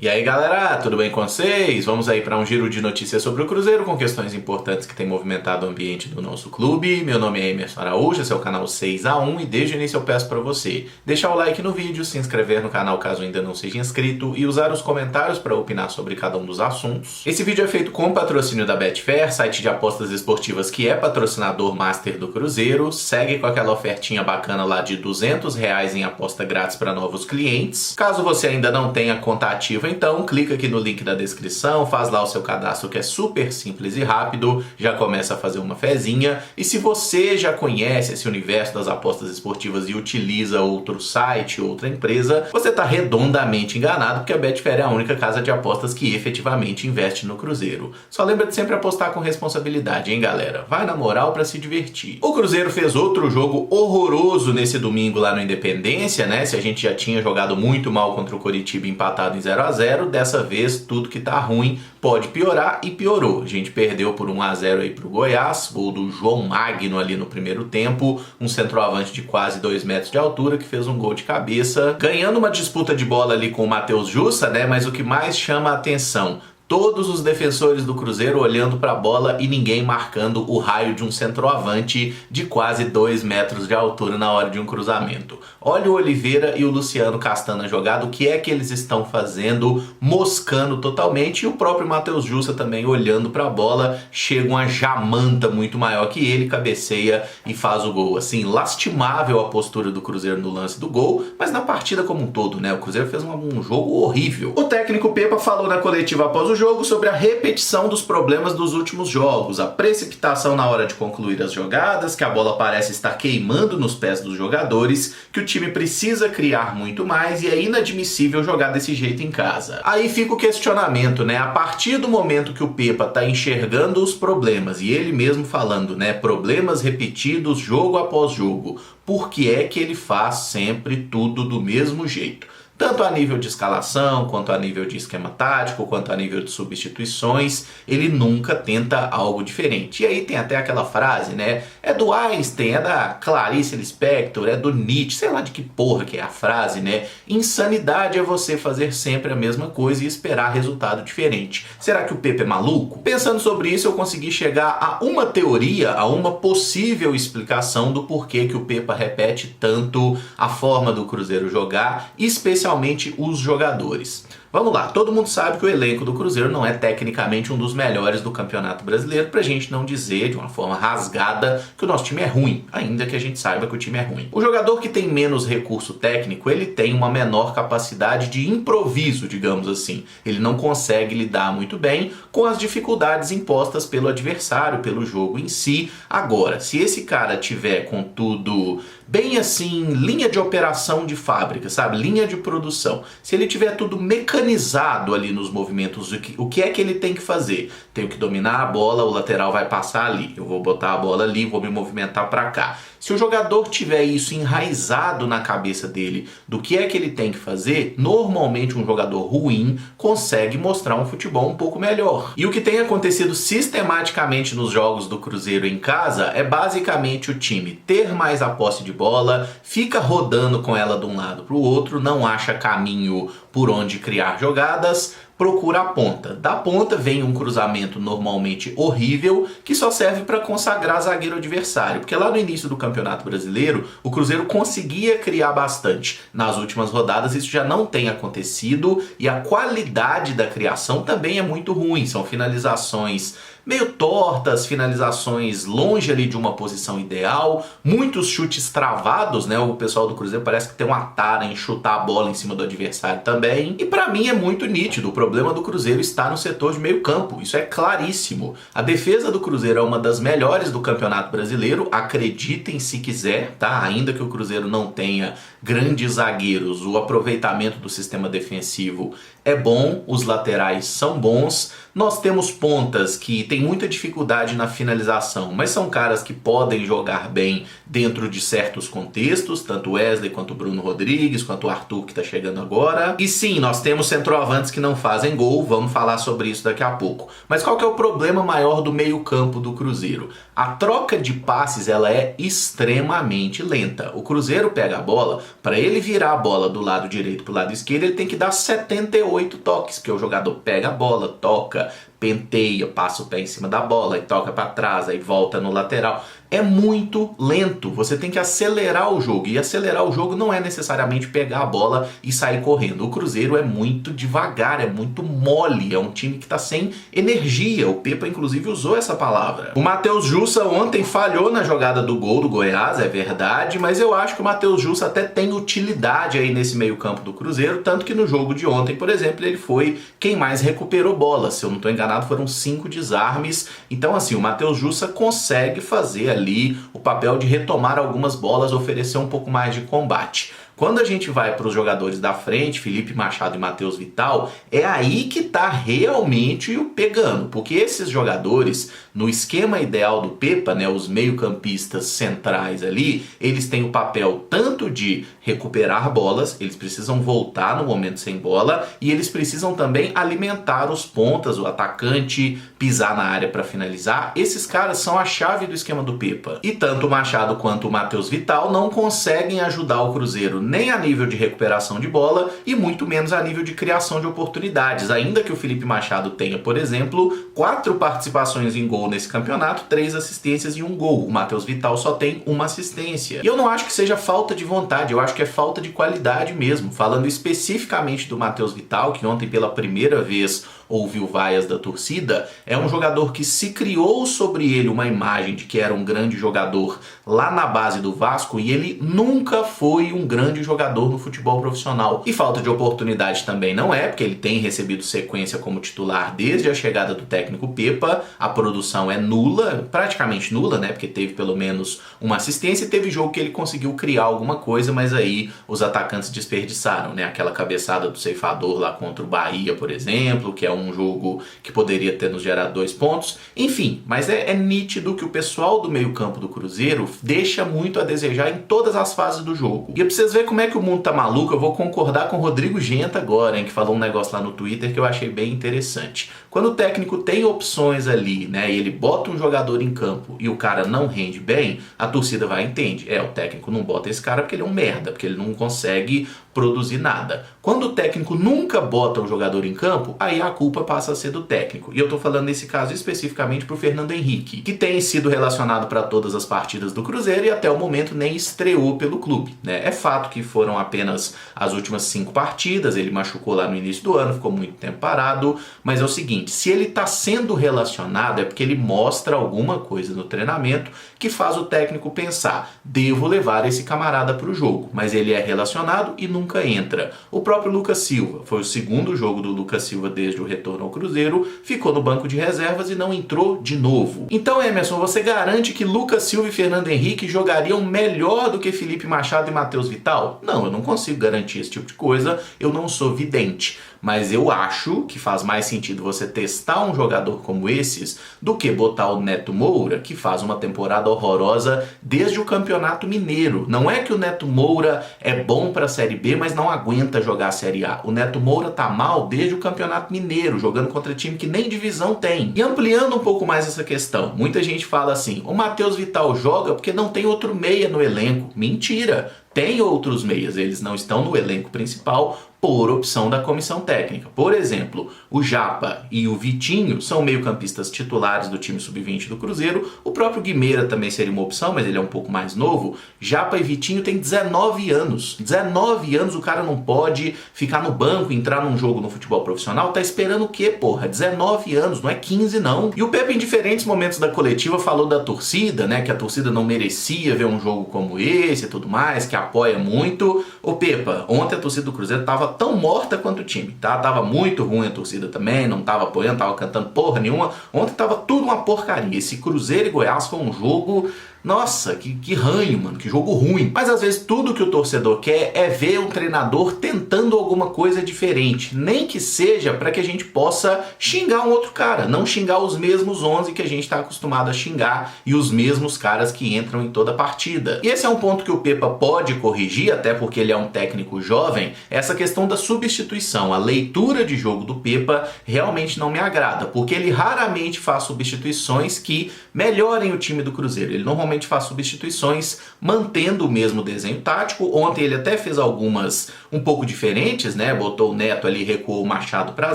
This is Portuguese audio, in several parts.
E aí galera, tudo bem com vocês? Vamos aí para um giro de notícias sobre o Cruzeiro com questões importantes que têm movimentado o ambiente do nosso clube. Meu nome é Emerson Araújo, esse é o canal 6x1 e desde o início eu peço para você deixar o like no vídeo, se inscrever no canal caso ainda não seja inscrito e usar os comentários para opinar sobre cada um dos assuntos. Esse vídeo é feito com patrocínio da Betfair, site de apostas esportivas que é patrocinador master do Cruzeiro. Segue com aquela ofertinha bacana lá de R$200 em aposta grátis para novos clientes. Caso você ainda não tenha conta ativa, então clica aqui no link da descrição, faz lá o seu cadastro que é super simples e rápido, já começa a fazer uma fezinha. E se você já conhece esse universo das apostas esportivas e utiliza outro site, outra empresa, você está redondamente enganado, porque a Betfair é a única casa de apostas que efetivamente investe no Cruzeiro. Só lembra de sempre apostar com responsabilidade, hein galera? Vai na moral para se divertir. O Cruzeiro fez outro jogo horroroso nesse domingo lá no Independência, né? Se a gente já tinha jogado muito mal contra o Coritiba empatado em 0x0, dessa vez tudo que tá ruim pode piorar e piorou. A gente perdeu por 1x0 aí pro Goiás, gol do João Magno ali no primeiro tempo, um centroavante de quase 2 metros de altura que fez um gol de cabeça, ganhando uma disputa de bola ali com o Matheus Jussa, né? Mas o que mais chama a atenção, todos os defensores do Cruzeiro olhando para a bola e ninguém marcando o raio de um centroavante de quase 2 metros de altura na hora de um cruzamento. Olha o Oliveira e o Luciano Castana jogado, o que é que eles estão fazendo, moscando totalmente, e o próprio Matheus Jussa também olhando para a bola, chega uma jamanta muito maior que ele, cabeceia e faz o gol. Assim, lastimável a postura do Cruzeiro no lance do gol, mas na partida como um todo, né? O Cruzeiro fez um jogo horrível. O técnico Pepa falou na coletiva após o jogo sobre a repetição dos problemas dos últimos jogos, a precipitação na hora de concluir as jogadas, que a bola parece estar queimando nos pés dos jogadores, que o time precisa criar muito mais e é inadmissível jogar desse jeito em casa. Aí fica o questionamento, né? A partir do momento que o Pepa tá enxergando os problemas e ele mesmo falando, né, problemas repetidos jogo após jogo, por que é que ele faz sempre tudo do mesmo jeito? Tanto a nível de escalação, quanto a nível de esquema tático, quanto a nível de substituições, ele nunca tenta algo diferente. E aí tem até aquela frase, né? É do Einstein, é da Clarice Lispector, é do Nietzsche, sei lá de que porra que é a frase, né? Insanidade é você fazer sempre a mesma coisa e esperar resultado diferente. Será que o Pepe é maluco? Pensando sobre isso, eu consegui chegar a uma teoria, a uma possível explicação do porquê que o Pepa repete tanto a forma do Cruzeiro jogar, especialmente os jogadores. Vamos lá, todo mundo sabe que o elenco do Cruzeiro não é tecnicamente um dos melhores do Campeonato Brasileiro, pra gente não dizer de uma forma rasgada que o nosso time é ruim, ainda que a gente saiba que o time é ruim. O jogador que tem menos recurso técnico, ele tem uma menor capacidade de improviso, digamos assim. Ele não consegue lidar muito bem com as dificuldades impostas pelo adversário, pelo jogo em si. Agora, se esse cara tiver, contudo, bem assim, linha de operação de fábrica, sabe? Linha de produção. Se ele tiver tudo mecanizado ali nos movimentos, o que é que ele tem que fazer? Tenho que dominar a bola, o lateral vai passar ali. Eu vou botar a bola ali, vou me movimentar para cá. Se o jogador tiver isso enraizado na cabeça dele, do que é que ele tem que fazer, normalmente um jogador ruim consegue mostrar um futebol um pouco melhor. E o que tem acontecido sistematicamente nos jogos do Cruzeiro em casa é basicamente o time ter mais a posse de bola, fica rodando com ela de um lado para o outro, não acha caminho por onde criar jogadas, procura a ponta. Da ponta vem um cruzamento normalmente horrível que só serve para consagrar zagueiro adversário, porque lá no início do Campeonato Brasileiro o Cruzeiro conseguia criar bastante. Nas últimas rodadas isso já não tem acontecido e a qualidade da criação também é muito ruim, são finalizações meio tortas, finalizações longe ali de uma posição ideal, muitos chutes travados, né? O pessoal do Cruzeiro parece que tem uma tara em chutar a bola em cima do adversário também. E pra mim é muito nítido, o problema do Cruzeiro está no setor de meio campo, isso é claríssimo. A defesa do Cruzeiro é uma das melhores do Campeonato Brasileiro, acreditem se quiser, tá? Ainda que o Cruzeiro não tenha grandes zagueiros, o aproveitamento do sistema defensivo é bom, os laterais são bons, Nós temos pontas que têm muita dificuldade na finalização, mas são caras que podem jogar bem dentro de certos contextos, tanto Wesley quanto Bruno Rodrigues, quanto o Arthur que está chegando agora. E sim, nós temos centroavantes que não fazem gol, vamos falar sobre isso daqui a pouco. Mas qual que é o problema maior do meio-campo do Cruzeiro? A troca de passes ela é extremamente lenta. O Cruzeiro pega a bola, para ele virar a bola do lado direito para o lado esquerdo, ele tem que dar 78 toques, que o jogador pega a bola, toca, penteia, passa o pé em cima da bola e toca para trás, aí volta no lateral. É muito lento, você tem que acelerar o jogo, e acelerar o jogo não é necessariamente pegar a bola e sair correndo. O Cruzeiro é muito devagar, é muito mole, é um time que está sem energia. O Pepa inclusive usou essa palavra. O Matheus Jussa ontem falhou na jogada do gol do Goiás, é verdade, mas eu acho que o Matheus Jussa até tem utilidade aí nesse meio campo do Cruzeiro, tanto que no jogo de ontem, por exemplo, ele foi quem mais recuperou bola. Se eu não estou enganado, foram 5 desarmes. Então assim, o Matheus Jussa consegue fazer ali o papel de retomar algumas bolas, oferecer um pouco mais de combate. Quando a gente vai para os jogadores da frente, Felipe Machado e Matheus Vital, é aí que tá realmente o pegando, porque esses jogadores, no esquema ideal do Pepa, né, os meio-campistas centrais ali, eles têm o papel tanto de recuperar bolas, eles precisam voltar no momento sem bola, e eles precisam também alimentar os pontas, o atacante, pisar na área para finalizar. Esses caras são a chave do esquema do Pepa. E tanto o Machado quanto o Matheus Vital não conseguem ajudar o Cruzeiro nem a nível de recuperação de bola e muito menos a nível de criação de oportunidades. Ainda que o Felipe Machado tenha, por exemplo, 4 participações em gol nesse campeonato, 3 assistências e 1 gol. O Matheus Vital só tem 1 assistência. E eu não acho que seja falta de vontade, eu acho que é falta de qualidade mesmo. Falando especificamente do Matheus Vital, que ontem pela primeira vez ouviu vaias da torcida, é um jogador que se criou sobre ele uma imagem de que era um grande jogador lá na base do Vasco, e ele nunca foi um grande jogador no futebol profissional. E falta de oportunidade também não é, porque ele tem recebido sequência como titular desde a chegada do técnico Pepa. A produção é nula, praticamente nula, né, porque teve pelo menos uma assistência e teve jogo que ele conseguiu criar alguma coisa, mas aí os atacantes desperdiçaram, né, aquela cabeçada do ceifador lá contra o Bahia, por exemplo, que é um jogo que poderia ter nos gerado 2 pontos. Enfim, mas é nítido que o pessoal do meio campo do Cruzeiro deixa muito a desejar em todas as fases do jogo. E pra vocês verem como é que o mundo tá maluco, eu vou concordar com o Rodrigo Genta agora, hein, que falou um negócio lá no Twitter que eu achei bem interessante. Quando o técnico tem opções ali, né, e ele bota um jogador em campo e o cara não rende bem, a torcida vai e entende. O técnico não bota esse cara porque ele é um merda, porque ele não consegue produzir nada. Quando o técnico nunca bota o jogador em campo, aí a culpa passa a ser do técnico. E eu tô falando nesse caso especificamente pro Fernando Henrique, que tem sido relacionado para todas as partidas do Cruzeiro e até o momento nem estreou pelo clube, né? É fato que foram apenas as últimas 5 partidas, ele machucou lá no início do ano, ficou muito tempo parado, mas é o seguinte, se ele tá sendo relacionado é porque ele mostra alguma coisa no treinamento que faz o técnico pensar, devo levar esse camarada pro jogo, mas ele é relacionado e nunca entra. O próprio Lucas Silva, foi o segundo jogo do Lucas Silva desde o retorno ao Cruzeiro, ficou no banco de reservas e não entrou de novo. Então, Emerson, você garante que Lucas Silva e Fernando Henrique jogariam melhor do que Felipe Machado e Matheus Vital? Não, eu não consigo garantir esse tipo de coisa, eu não sou vidente. Mas eu acho que faz mais sentido você testar um jogador como esses do que botar o Neto Moura, que faz uma temporada horrorosa desde o Campeonato Mineiro. Não é que o Neto Moura é bom para a Série B, mas não aguenta jogar a Série A. O Neto Moura tá mal desde o Campeonato Mineiro, jogando contra time que nem divisão tem. E ampliando um pouco mais essa questão, muita gente fala assim, o Matheus Vital joga porque não tem outro meia no elenco. Mentira! Tem outros meias, eles não estão no elenco principal por opção da comissão técnica. Por exemplo, o Japa e o Vitinho são meio-campistas titulares do time sub-20 do Cruzeiro. O próprio Guimeira também seria uma opção, mas ele é um pouco mais novo. Japa e Vitinho têm 19 anos. 19 anos o cara não pode ficar no banco, entrar num jogo no futebol profissional. Tá esperando o quê, porra? 19 anos, não é 15 não. E o Pepe, em diferentes momentos da coletiva, falou da torcida, né? Que a torcida não merecia ver um jogo como esse e tudo mais, que apoia muito. Ô Pepa, ontem a torcida do Cruzeiro tava tão morta quanto o time, tá? Tava muito ruim a torcida também, não tava apoiando, tava cantando porra nenhuma. Ontem tava tudo uma porcaria. Esse Cruzeiro e Goiás foi um jogo Nossa, que ranho, mano, que jogo ruim. Mas às vezes tudo que o torcedor quer é ver um treinador tentando alguma coisa diferente, nem que seja para que a gente possa xingar um outro cara, não xingar os mesmos 11 que a gente está acostumado a xingar e os mesmos caras que entram em toda partida. E esse é um ponto que o Pepa pode corrigir, até porque ele é um técnico jovem, essa questão da substituição. A leitura de jogo do Pepa realmente não me agrada, porque ele raramente faz substituições que melhorem o time do Cruzeiro. Ele normalmente faz substituições mantendo o mesmo desenho tático. Ontem ele até fez algumas um pouco diferentes, né? Botou o Neto ali, recuou o Machado para a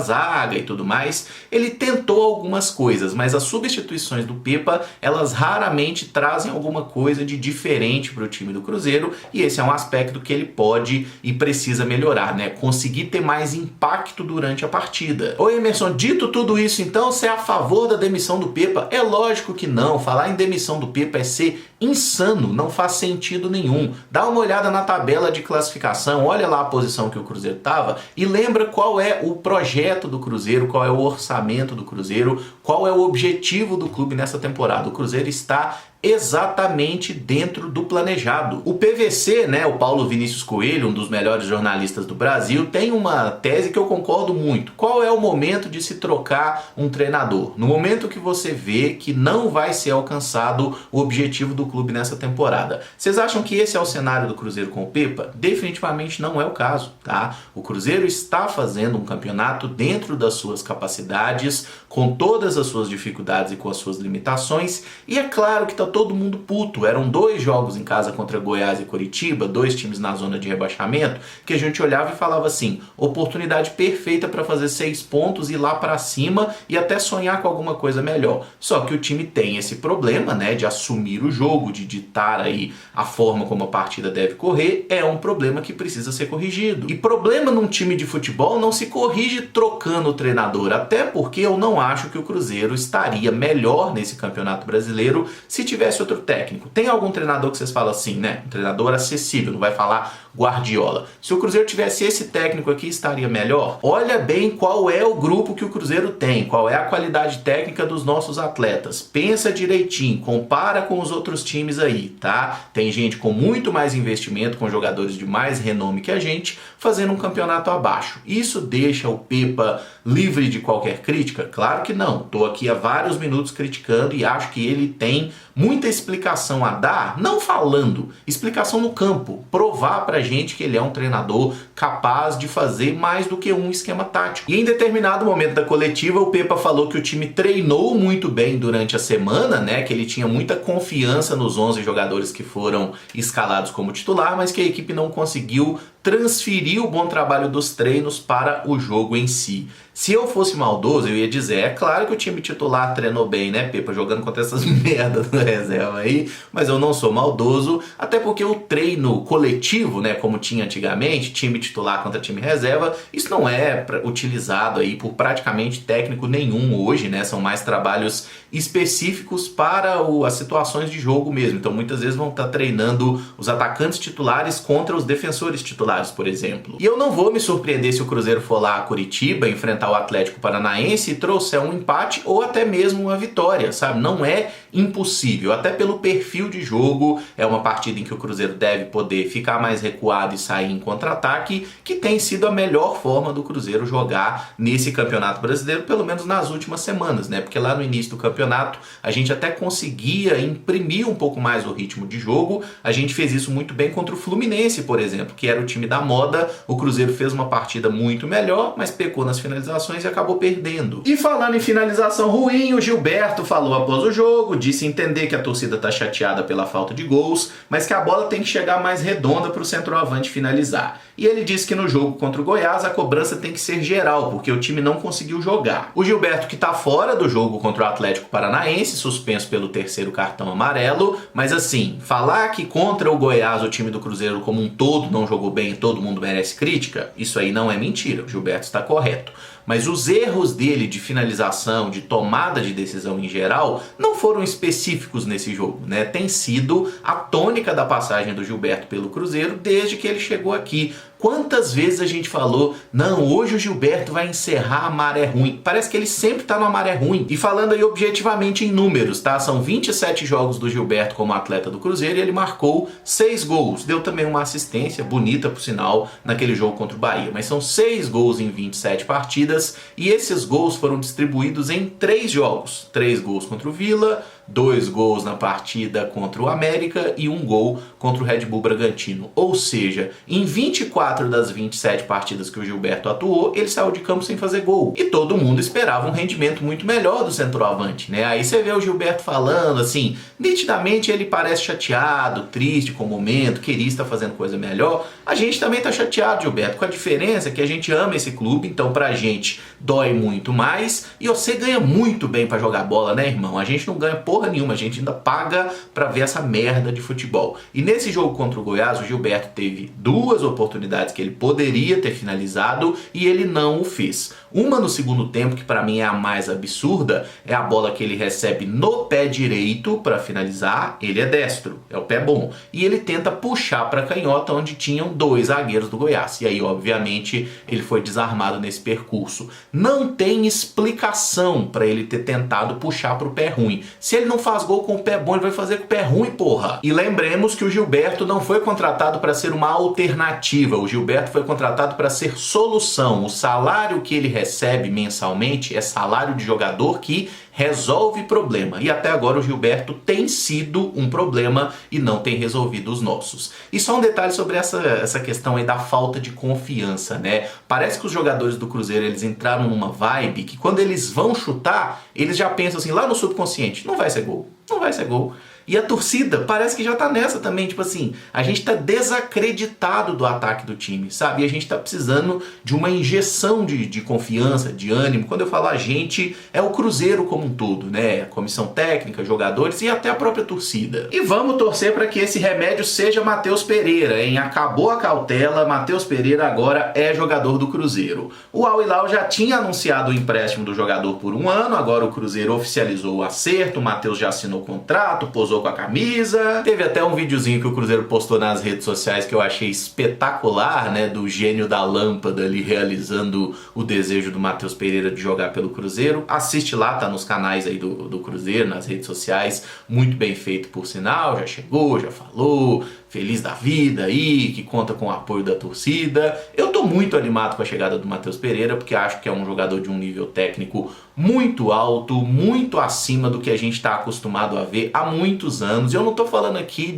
zaga e tudo mais. Ele tentou algumas coisas, mas as substituições do Pepa, elas raramente trazem alguma coisa de diferente para o time do Cruzeiro, e esse é um aspecto que ele pode e precisa melhorar, né? Conseguir ter mais impacto durante a partida. Ô Emerson, dito tudo isso, então você é a favor da demissão do Pepa? É lógico que não. Falar em demissão do Pepa é ser insano, não faz sentido nenhum. Dá uma olhada na tabela de classificação, olha lá a posição que o Cruzeiro estava e lembra qual é o projeto do Cruzeiro, qual é o orçamento do Cruzeiro, qual é o objetivo do clube nessa temporada. O Cruzeiro está exatamente dentro do planejado. O PVC, né, o Paulo Vinícius Coelho, um dos melhores jornalistas do Brasil, tem uma tese que eu concordo muito. Qual é o momento de se trocar um treinador? No momento que você vê que não vai ser alcançado o objetivo do clube nessa temporada. Vocês acham que esse é o cenário do Cruzeiro com o Pepa? Definitivamente não é o caso, tá? O Cruzeiro está fazendo um campeonato dentro das suas capacidades, com todas as suas dificuldades e com as suas limitações, e é claro que tá todo mundo puto. Eram 2 jogos em casa contra Goiás e Coritiba, 2 times na zona de rebaixamento, que a gente olhava e falava assim, oportunidade perfeita para fazer 6 pontos, ir lá para cima e até sonhar com alguma coisa melhor. Só que o time tem esse problema, né, de assumir o jogo, de ditar aí a forma como a partida deve correr, é um problema que precisa ser corrigido. E problema num time de futebol não se corrige trocando o treinador, até porque eu não acho que o Cruzeiro estaria melhor nesse Campeonato Brasileiro se tivesse outro técnico. Tem algum treinador que vocês falam assim, né? Um treinador acessível, não vai falar Guardiola. Se o Cruzeiro tivesse esse técnico aqui, estaria melhor? Olha bem qual é o grupo que o Cruzeiro tem, qual é a qualidade técnica dos nossos atletas. Pensa direitinho, compara com os outros times aí, tá? Tem gente com muito mais investimento, com jogadores de mais renome que a gente, fazendo um campeonato abaixo. Isso deixa o Pepa livre de qualquer crítica? Claro que não. Tô aqui há vários minutos criticando e acho que ele tem muita explicação a dar, não falando, explicação no campo, provar pra gente que ele é um treinador capaz de fazer mais do que um esquema tático. E em determinado momento da coletiva, o Pepa falou que o time treinou muito bem durante a semana, né, que ele tinha muita confiança nos 11 jogadores que foram escalados como titular, mas que a equipe não conseguiu transferir o bom trabalho dos treinos para o jogo em si. Se eu fosse maldoso, eu ia dizer, é claro que o time titular treinou bem, né, Pepa, jogando contra essas merdas da reserva aí, mas eu não sou maldoso, até porque o treino coletivo, né, como tinha antigamente, time titular contra time reserva, isso não é utilizado aí por praticamente técnico nenhum hoje, né, são mais trabalhos específicos para as situações de jogo mesmo, então muitas vezes vão estar treinando os atacantes titulares contra os defensores titulares, por exemplo. E eu não vou me surpreender se o Cruzeiro for lá a Curitiba enfrentar o Atlético Paranaense e trouxer um empate ou até mesmo uma vitória, sabe? Não é impossível, até pelo perfil de jogo, é uma partida em que o Cruzeiro deve poder ficar mais recuado e sair em contra-ataque, que tem sido a melhor forma do Cruzeiro jogar nesse Campeonato Brasileiro, pelo menos nas últimas semanas, né? Porque lá no início do campeonato a gente até conseguia imprimir um pouco mais o ritmo de jogo, a gente fez isso muito bem contra o Fluminense, por exemplo, que era o time da moda. O Cruzeiro fez uma partida muito melhor, mas pecou nas finalizações e acabou perdendo. E falando em finalização ruim, o Gilberto falou após o jogo, disse entender que a torcida tá chateada pela falta de gols, mas que a bola tem que chegar mais redonda para o centroavante finalizar. E ele disse que no jogo contra o Goiás a cobrança tem que ser geral, porque o time não conseguiu jogar. O Gilberto que tá fora do jogo contra o Atlético Paranaense, suspenso pelo 3º cartão amarelo, mas assim, falar que contra o Goiás o time do Cruzeiro como um todo não jogou bem e todo mundo merece crítica, isso aí não é mentira, o Gilberto está correto. Mas os erros dele de finalização, de tomada de decisão em geral, não foram específicos nesse jogo, né? Tem sido a tônica da passagem do Gilberto pelo Cruzeiro desde que ele chegou aqui. Quantas vezes a gente falou, não, hoje o Gilberto vai encerrar a maré ruim. Parece que ele sempre tá numa maré ruim. E falando aí objetivamente em números, tá? São 27 jogos do Gilberto como atleta do Cruzeiro e ele marcou 6 gols. Deu também uma assistência bonita, por sinal, naquele jogo contra o Bahia. Mas são 6 gols em 27 partidas e esses gols foram distribuídos em 3 jogos. 3 gols contra o Vila, 2 gols na partida contra o América e 1 gol contra o Red Bull Bragantino. Ou seja, em 24 das 27 partidas que o Gilberto atuou, ele saiu de campo sem fazer gol. E todo mundo esperava um rendimento muito melhor do centroavante, né? Aí você vê o Gilberto falando assim, nitidamente ele parece chateado, triste com o momento, queria estar fazendo coisa melhor. A gente também tá chateado, Gilberto, com a diferença que a gente ama esse clube, então pra gente dói muito mais e você ganha muito bem pra jogar bola, né, irmão? A gente não ganha porra nenhuma, a gente ainda paga pra ver essa merda de futebol. E nesse jogo contra o Goiás, o Gilberto teve 2 oportunidades que ele poderia ter finalizado e ele não o fez. Uma no segundo tempo, que pra mim é a mais absurda, é a bola que ele recebe no pé direito pra finalizar, ele é destro, é o pé bom, e ele tenta puxar pra canhota onde tinham 2 zagueiros do Goiás. E aí, obviamente, ele foi desarmado nesse percurso. Não tem explicação pra ele ter tentado puxar pro pé ruim. Se ele não faz gol com o pé bom, ele vai fazer com o pé ruim, porra. E lembremos que o Gilberto não foi contratado para ser uma alternativa. O Gilberto foi contratado para ser solução. O salário que ele recebe mensalmente é salário de jogador que resolve problema. E até agora o Gilberto tem sido um problema e não tem resolvido os nossos. E só um detalhe sobre essa questão aí da falta de confiança, né? Parece que os jogadores do Cruzeiro, eles entraram numa vibe que quando eles vão chutar, eles já pensam assim, lá no subconsciente, não vai ser gol, não vai ser gol. E a torcida parece que já tá nessa também, tipo assim, a gente tá desacreditado do ataque do time, sabe? E a gente tá precisando de uma injeção de confiança, de ânimo. Quando eu falo a gente, é o Cruzeiro como um todo, né? A comissão técnica, jogadores e até a própria torcida. E vamos torcer para que esse remédio seja Matheus Pereira, hein? Acabou a cautela, Matheus Pereira agora é jogador do Cruzeiro. O Al Hilal já tinha anunciado o empréstimo do jogador por 1 ano, agora o Cruzeiro oficializou o acerto, o Matheus já assinou o contrato, posou com a camisa. Teve até um videozinho que o Cruzeiro postou nas redes sociais que eu achei espetacular, né? Do gênio da lâmpada ali realizando o desejo do Matheus Pereira de jogar pelo Cruzeiro. Assiste lá, tá nos canais aí do Cruzeiro, nas redes sociais. Muito bem feito, por sinal. Já chegou, já falou. Feliz da vida aí, que conta com o apoio da torcida. Eu tô muito animado com a chegada do Matheus Pereira, porque acho que é um jogador de um nível técnico muito alto, muito acima do que a gente está acostumado a ver há muitos anos. E eu não tô falando aqui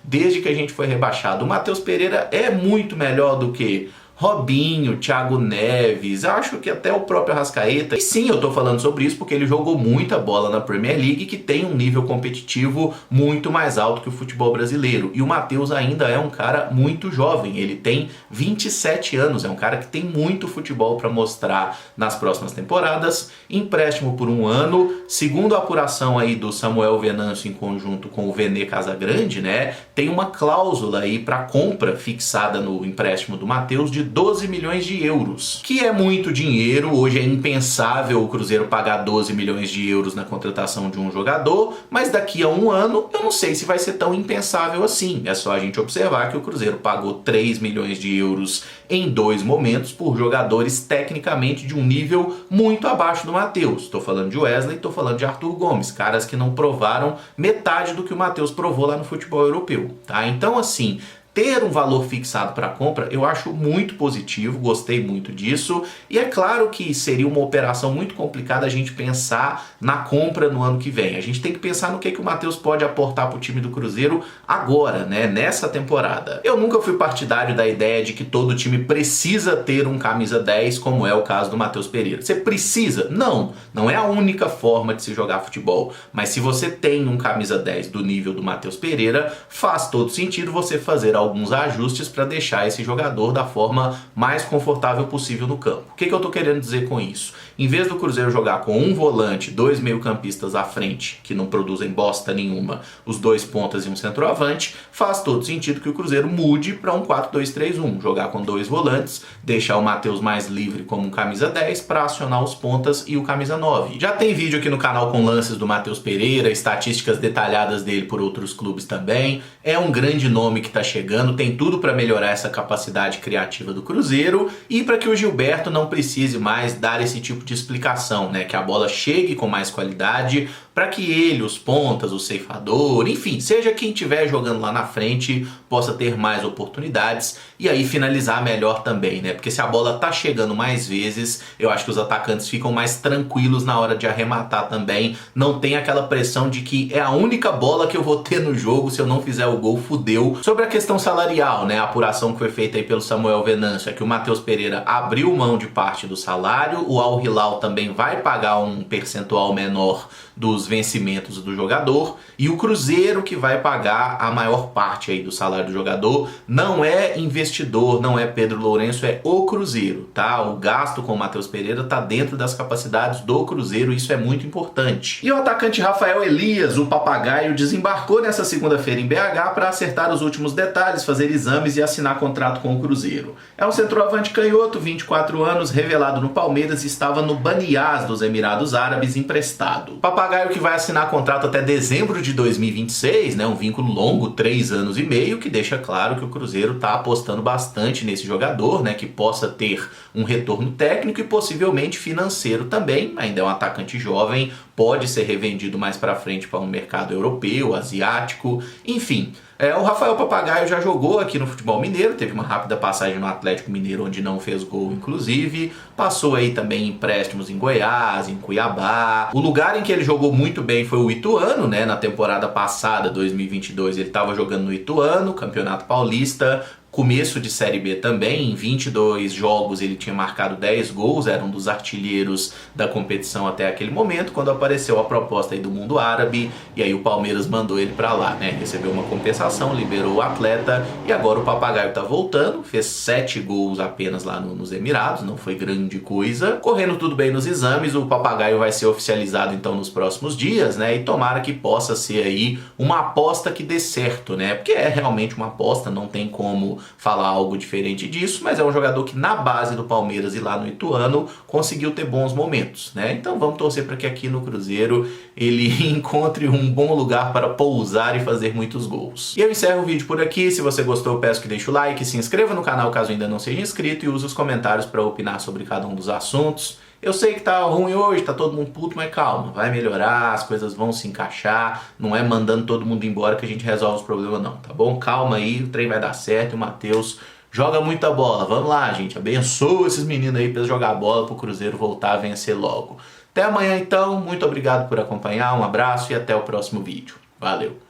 desde que a gente foi rebaixado. O Matheus Pereira é muito melhor do que Robinho, Thiago Neves, acho que até o próprio Arrascaeta. E sim, eu tô falando sobre isso porque ele jogou muita bola na Premier League, que tem um nível competitivo muito mais alto que o futebol brasileiro. E o Matheus ainda é um cara muito jovem, ele tem 27 anos, é um cara que tem muito futebol para mostrar nas próximas temporadas. Empréstimo por 1 ano, segundo a apuração aí do Samuel Venâncio em conjunto com o Vene Casagrande, né, tem uma cláusula aí para compra fixada no empréstimo do Matheus de 12 milhões de euros, que é muito dinheiro. Hoje é impensável o Cruzeiro pagar 12 milhões de euros na contratação de um jogador, mas daqui a 1 ano eu não sei se vai ser tão impensável assim. É só a gente observar que o Cruzeiro pagou 3 milhões de euros em 2 momentos por jogadores tecnicamente de um nível muito abaixo do Matheus. Estou falando de Wesley, estou falando de Arthur Gomes, caras que não provaram metade do que o Matheus provou lá no futebol europeu, tá? Então assim, ter um valor fixado para compra eu acho muito positivo, gostei muito disso. E é claro que seria uma operação muito complicada a gente pensar na compra no ano que vem. A gente tem que pensar no que o Matheus pode aportar para o time do Cruzeiro agora, né, nessa temporada. Eu nunca fui partidário da ideia de que todo time precisa ter um camisa 10, como é o caso do Matheus Pereira. Você precisa? Não, não é a única forma de se jogar futebol. Mas se você tem um camisa 10 do nível do Matheus Pereira, faz todo sentido você fazer alguns ajustes para deixar esse jogador da forma mais confortável possível no campo. O que eu tô querendo dizer com isso? Em vez do Cruzeiro jogar com um volante, 2 meio-campistas à frente, que não produzem bosta nenhuma, os 2 pontas e um centroavante, faz todo sentido que o Cruzeiro mude para um 4-2-3-1, jogar com 2 volantes, deixar o Matheus mais livre como um camisa 10 para acionar os pontas e o camisa 9. Já tem vídeo aqui no canal com lances do Matheus Pereira, estatísticas detalhadas dele por outros clubes também. É um grande nome que tá chegando. engano, tem tudo para melhorar essa capacidade criativa do Cruzeiro e para que o Gilberto não precise mais dar esse tipo de explicação, né? Que a bola chegue com mais qualidade, para que ele, os pontas, o ceifador, enfim, seja quem estiver jogando lá na frente, possa ter mais oportunidades e aí finalizar melhor também, né? Porque se a bola tá chegando mais vezes, eu acho que os atacantes ficam mais tranquilos na hora de arrematar também. Não tem aquela pressão de que é a única bola que eu vou ter no jogo, se eu não fizer o gol, fudeu. Sobre a questão salarial, né? A apuração que foi feita aí pelo Samuel Venâncio é que o Matheus Pereira abriu mão de parte do salário, o Al Hilal também vai pagar um percentual menor dos vencimentos do jogador e o Cruzeiro que vai pagar a maior parte aí do salário do jogador. Não é investidor, não é Pedro Lourenço, é o Cruzeiro, tá? O gasto com o Matheus Pereira tá dentro das capacidades do Cruzeiro, isso é muito importante. E o atacante Rafael Elias, o papagaio, desembarcou nessa segunda-feira em BH para acertar os últimos detalhes, fazer exames e assinar contrato com o Cruzeiro. É um centroavante canhoto, 24 anos, revelado no Palmeiras e estava no Baniás dos Emirados Árabes emprestado. Papagaio que vai assinar contrato até dezembro de 2026, né? Um vínculo longo, 3 anos e meio, que deixa claro que o Cruzeiro está apostando bastante nesse jogador, né? Que possa ter um retorno técnico e possivelmente financeiro também. Ainda é um atacante jovem, pode ser revendido mais para frente para um mercado europeu, asiático, enfim. O Rafael Papagaio já jogou aqui no futebol mineiro, teve uma rápida passagem no Atlético Mineiro onde não fez gol inclusive, passou aí também em empréstimos em Goiás, em Cuiabá. O lugar em que ele jogou muito bem foi o Ituano, né? Na temporada passada, 2022, ele estava jogando no Ituano, Campeonato Paulista. Começo de Série B também, em 22 jogos ele tinha marcado 10 gols, era um dos artilheiros da competição até aquele momento, quando apareceu a proposta aí do mundo árabe, e aí o Palmeiras mandou ele pra lá, né? Recebeu uma compensação, liberou o atleta, e agora o Papagaio tá voltando, fez 7 gols apenas lá nos Emirados, não foi grande coisa. Correndo tudo bem nos exames, o Papagaio vai ser oficializado então nos próximos dias, né? E tomara que possa ser aí uma aposta que dê certo, né? Porque é realmente uma aposta, não tem como falar algo diferente disso, mas é um jogador que na base do Palmeiras e lá no Ituano conseguiu ter bons momentos, né? Então vamos torcer para que aqui no Cruzeiro ele encontre um bom lugar para pousar e fazer muitos gols. E eu encerro o vídeo por aqui. Se você gostou, eu peço que deixe o like, se inscreva no canal caso ainda não seja inscrito e use os comentários para opinar sobre cada um dos assuntos. Eu sei que tá ruim hoje, tá todo mundo puto, mas calma, vai melhorar, as coisas vão se encaixar, não é mandando todo mundo embora que a gente resolve os problemas não, tá bom? Calma aí, o trem vai dar certo e o Matheus joga muita bola. Vamos lá, gente, abençoa esses meninos aí pra eles jogar bola pro Cruzeiro voltar a vencer logo. Até amanhã então, muito obrigado por acompanhar, um abraço e até o próximo vídeo. Valeu!